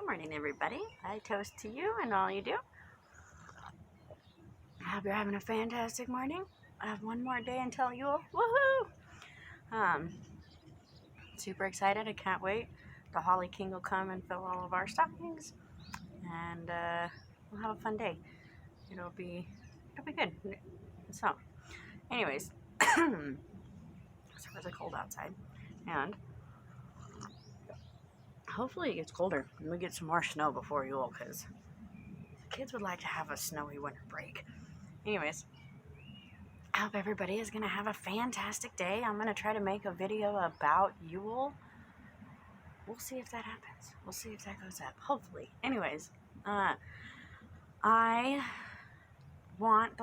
Good morning, everybody. I toast to you and all you do. I hope you're having a fantastic morning. I have one more day until Yule. Woohoo! Super excited. I can't wait. The Holly King will come and fill all of our stockings, and we'll have a fun day. It'll be good. So, anyways, it's really cold outside, and hopefully it gets colder and we get some more snow before Yule, because the kids would like to have a snowy winter break. Anyways, I hope everybody is going to have a fantastic day. I'm going to try to make a video about Yule. We'll see if that happens. We'll see if that goes up. Hopefully. Anyways, I wanted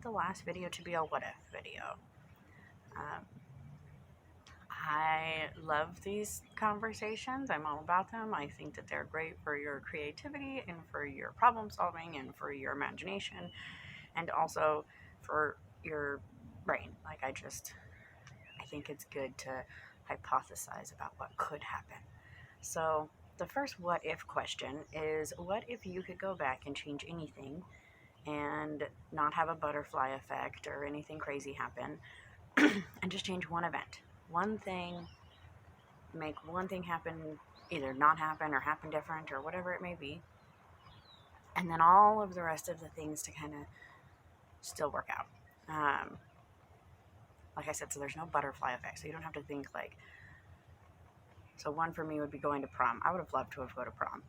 the last video to be a what if video. I love these conversations. I'm all about them. I think that they're great for your creativity and for your problem solving and for your imagination and also for your brain. I think it's good to hypothesize about what could happen. So the first what if question is, what if you could go back and change anything and not have a butterfly effect or anything crazy happen and just change one event, one thing, make one thing happen, either not happen or happen different or whatever it may be, and then all of the rest of the things to kind of still work out. Like I said, so there's no butterfly effect, so you don't have to think so one for me would be going to prom. I would have loved to have gone to prom,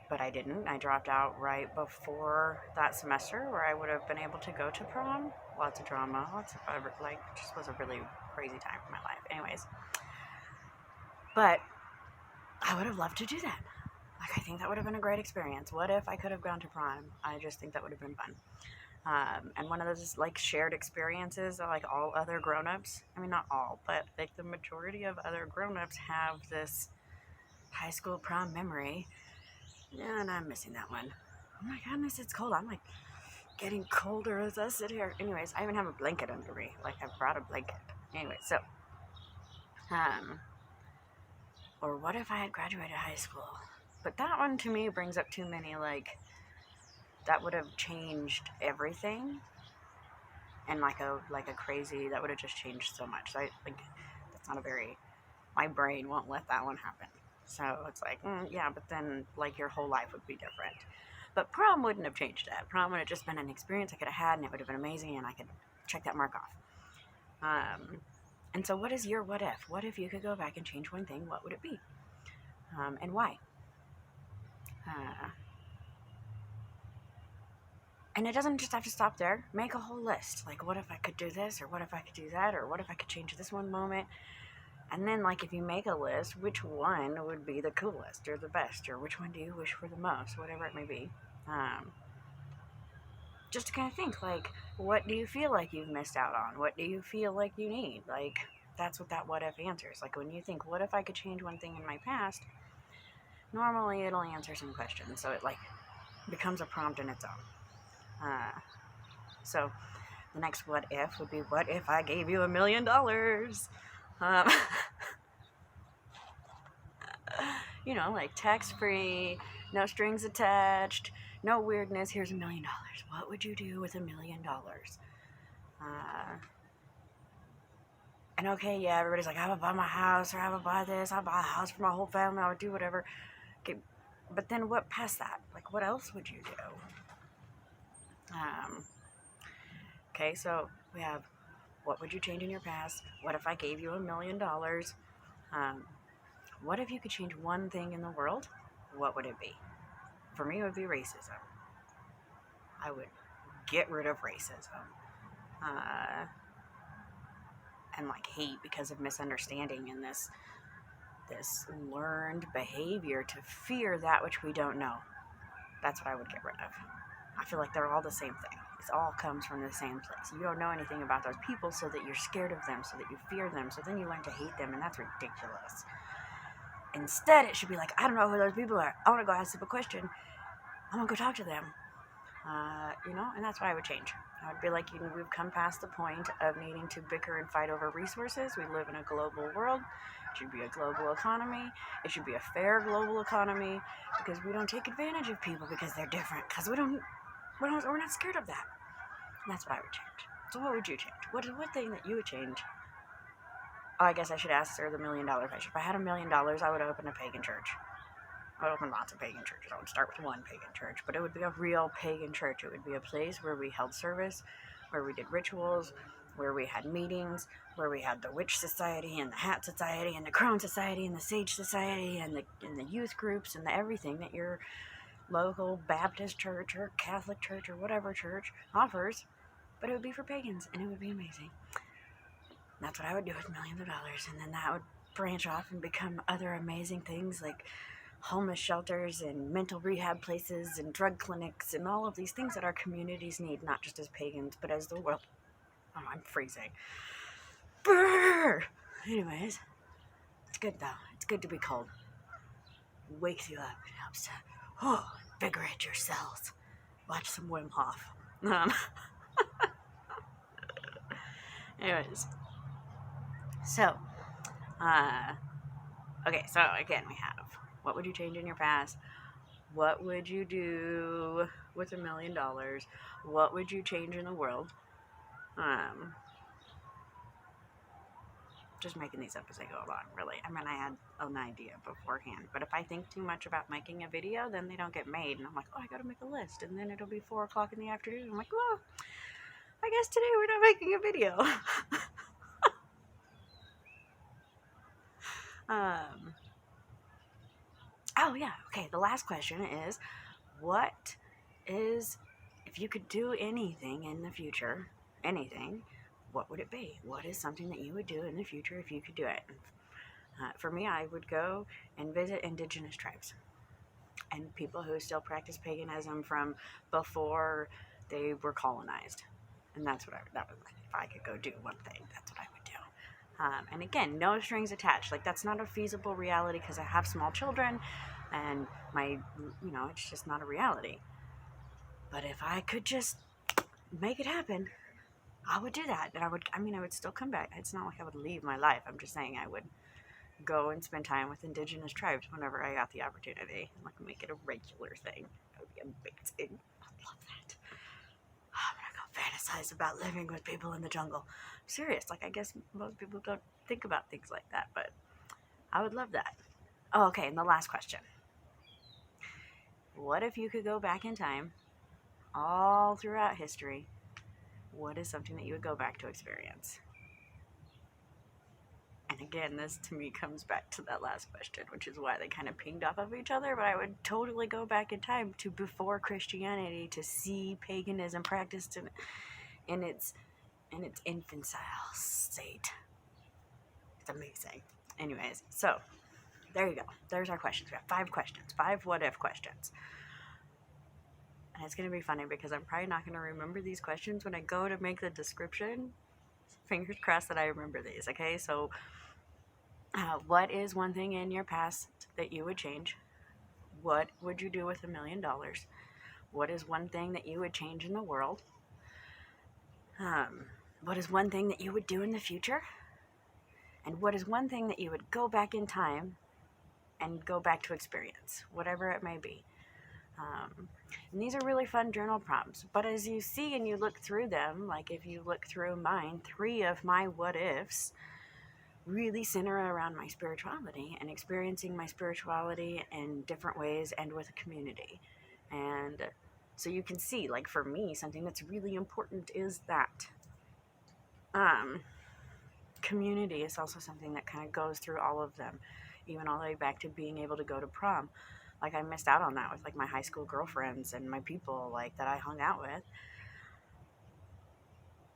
but I didn't. I dropped out right before that semester where I would have been able to go to prom. Lots of drama, just was a really crazy time for my life. Anyways, but I would have loved to do that. I think that would have been a great experience. What if I could have gone to prom? I just think that would have been fun. And one of those shared experiences that all other grown-ups, I mean not all, but the majority of other grown-ups have this high school prom memory, and I'm missing that one. Oh my goodness, it's cold. I'm getting colder as I sit here. Anyways, I even have a blanket under me. I brought a blanket. Anyway, so or what if I had graduated high school? But that one to me brings up too many that would have changed everything, and a crazy, that would have just changed so much. So that's not my brain won't let that one happen. So it's yeah, but then your whole life would be different. But prom wouldn't have changed that. Prom would have just been an experience I could have had, and it would have been amazing, and I could check that mark off. And so what is your what if? What if you could go back and change one thing? What would it be? And why? And it doesn't just have to stop there. Make a whole list. What if I could do this? Or what if I could do that? Or what if I could change this one moment? And then, if you make a list, which one would be the coolest or the best? Or which one do you wish for the most? Whatever it may be. Just to kind of think, what do you feel like you've missed out on? What do you feel like you need? That's what that what if answers. When you think, what if I could change one thing in my past? Normally, it'll answer some questions. So it, becomes a prompt in its own. So the next what if would be, what if I gave you $1 million? Tax-free, no strings attached, no weirdness. Here's $1 million. What would you do with $1 million? And okay, yeah, everybody's I would buy my house, or I would buy this, I'll buy a house for my whole family, I would do whatever. Okay, but then what past that? What else would you do? Okay, so we have, what would you change in your past? What if I gave you $1 million? What if you could change one thing in the world? What would it be? For me, it would be racism. I would get rid of racism. And hate because of misunderstanding and this learned behavior to fear that which we don't know. That's what I would get rid of. I feel they're all the same thing. It all comes from the same place. You don't know anything about those people, so that you're scared of them, so that you fear them, so then you learn to hate them, and that's ridiculous. Instead, it should be I don't know who those people are. I want to go ask them a question. I'm going to go talk to them. And that's what I would change. I would be like, we've come past the point of needing to bicker and fight over resources. We live in a global world. It should be a global economy. It should be a fair global economy, because we don't take advantage of people because they're different. Because we're not scared of that. And that's what I would change. So what would you change? What is one thing that you would change? Oh, I guess I should ask her the $1 million question. If I had $1 million, I would open a pagan church. I would open lots of pagan churches. I would start with one pagan church, but it would be a real pagan church. It would be a place where we held service, where we did rituals, where we had meetings, where we had the witch society and the hat society and the crone society and the sage society and the youth groups and the everything that your local Baptist church or Catholic church or whatever church offers. But it would be for pagans, and it would be amazing. That's what I would do with millions of dollars, and then that would branch off and become other amazing things like homeless shelters and mental rehab places and drug clinics and all of these things that our communities need, not just as pagans, but as the world. Oh, I'm freezing. Brrr! Anyways, it's good though. It's good to be cold. It wakes you up. It helps to invigorate your cells. Watch some Wim Hof. Anyways, so, okay, so again we have, what would you change in your past? What would you do with $1 million? What would you change in the world? Just making these up as I go along, really. I mean, I had an idea beforehand, but if I think too much about making a video, then they don't get made, and I'm like, oh, I gotta make a list, and then it'll be 4 o'clock in the afternoon. I'm like, well, I guess today we're not making a video. Oh yeah, okay, the last question is, if you could do anything in the future, anything, what would it be? What is something that you would do in the future if you could do it? For me, I would go and visit indigenous tribes and people who still practice paganism from before they were colonized. And that was if I could go do one thing, that's what I would do. And again, no strings attached. Like, that's not a feasible reality because I have small children and it's just not a reality. But if I could just make it happen, I would do that. And I would still come back. It's not like I would leave my life. I'm just saying I would go and spend time with indigenous tribes whenever I got the opportunity. Like, make it a regular thing. That would be amazing. I love that. I'm gonna go fantasize about living with people in the jungle. I'm serious. Like, I guess most people don't think about things like that, but I would love that. Oh, okay, and the last question. What if you could go back in time, all throughout history? What is something that you would go back to experience? And again, this to me comes back to that last question, which is why they kind of pinged off of each other. But I would totally go back in time to before Christianity to see paganism practiced in its infantile state. It's amazing. Anyways, so there you go. There's our questions. We have 5 questions, 5 what-if questions. And it's going to be funny because I'm probably not going to remember these questions when I go to make the description. Fingers crossed that I remember these, okay? So, what is one thing in your past that you would change? What would you do with $1 million? What is one thing that you would change in the world? What is one thing that you would do in the future? And what is one thing that you would go back in time and go back to experience, whatever it may be? And these are really fun journal prompts, but as you see and you look through them, like if you look through mine, 3 of my what ifs really center around my spirituality and experiencing my spirituality in different ways and with a community. And so you can see, like, for me, something that's really important is that community is also something that kind of goes through all of them, even all the way back to being able to go to prom. Like, I missed out on that with, like, my high school girlfriends and my people, like, that I hung out with.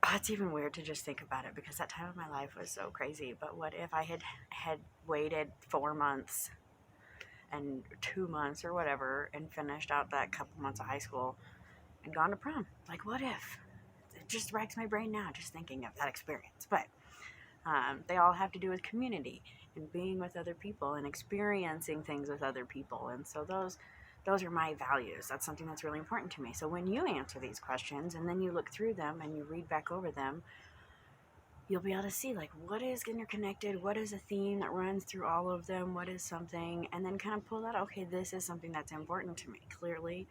Oh, it's even weird to just think about it because that time of my life was so crazy. But what if I had waited 4 months and 2 months or whatever and finished out that couple months of high school and gone to prom? Like, what if? It just racks my brain now just thinking of that experience. But they all have to do with community and being with other people and experiencing things with other people. And so Those are my values. That's something that's really important to me. So when you answer these questions and then you look through them and you read back over them, you'll be able to see like what is interconnected, what is a theme that runs through all of them, what is something, and then kind of pull that, okay, this is something that's important to me. Clearly,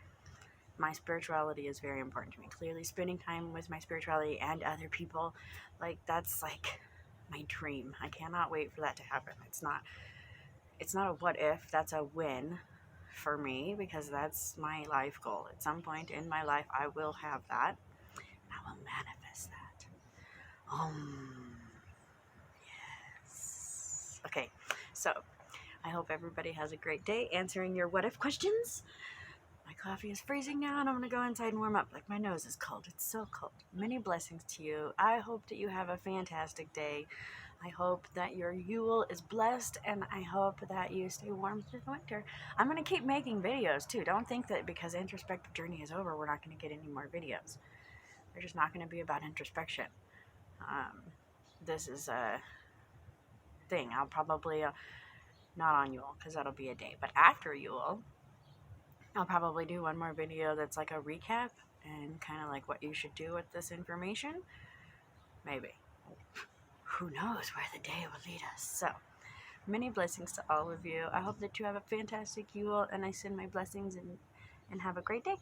my spirituality is very important to me. Clearly, spending time with my spirituality and other people, like that's like my dream. I cannot wait for that to happen. It's not a what if, that's a when for me, because that's my life goal. At some point in my life, I will have that. And I will manifest that. Yes. Okay, so I hope everybody has a great day answering your what if questions. My coffee is freezing now, and I'm gonna go inside and warm up. Like, my nose is cold. It's so cold. Many blessings to you. I hope that you have a fantastic day. I hope that your Yule is blessed, and I hope that you stay warm through the winter. I'm gonna keep making videos too. Don't think that because introspective journey is over, we're not gonna get any more videos. They're just not gonna be about introspection. This is a thing. I'll probably not on Yule because that'll be a day, but after Yule, I'll probably do one more video that's like a recap and kind of like what you should do with this information. Maybe. Who knows where the day will lead us. So, many blessings to all of you. I hope that you have a fantastic Yule, and I send my blessings and have a great day.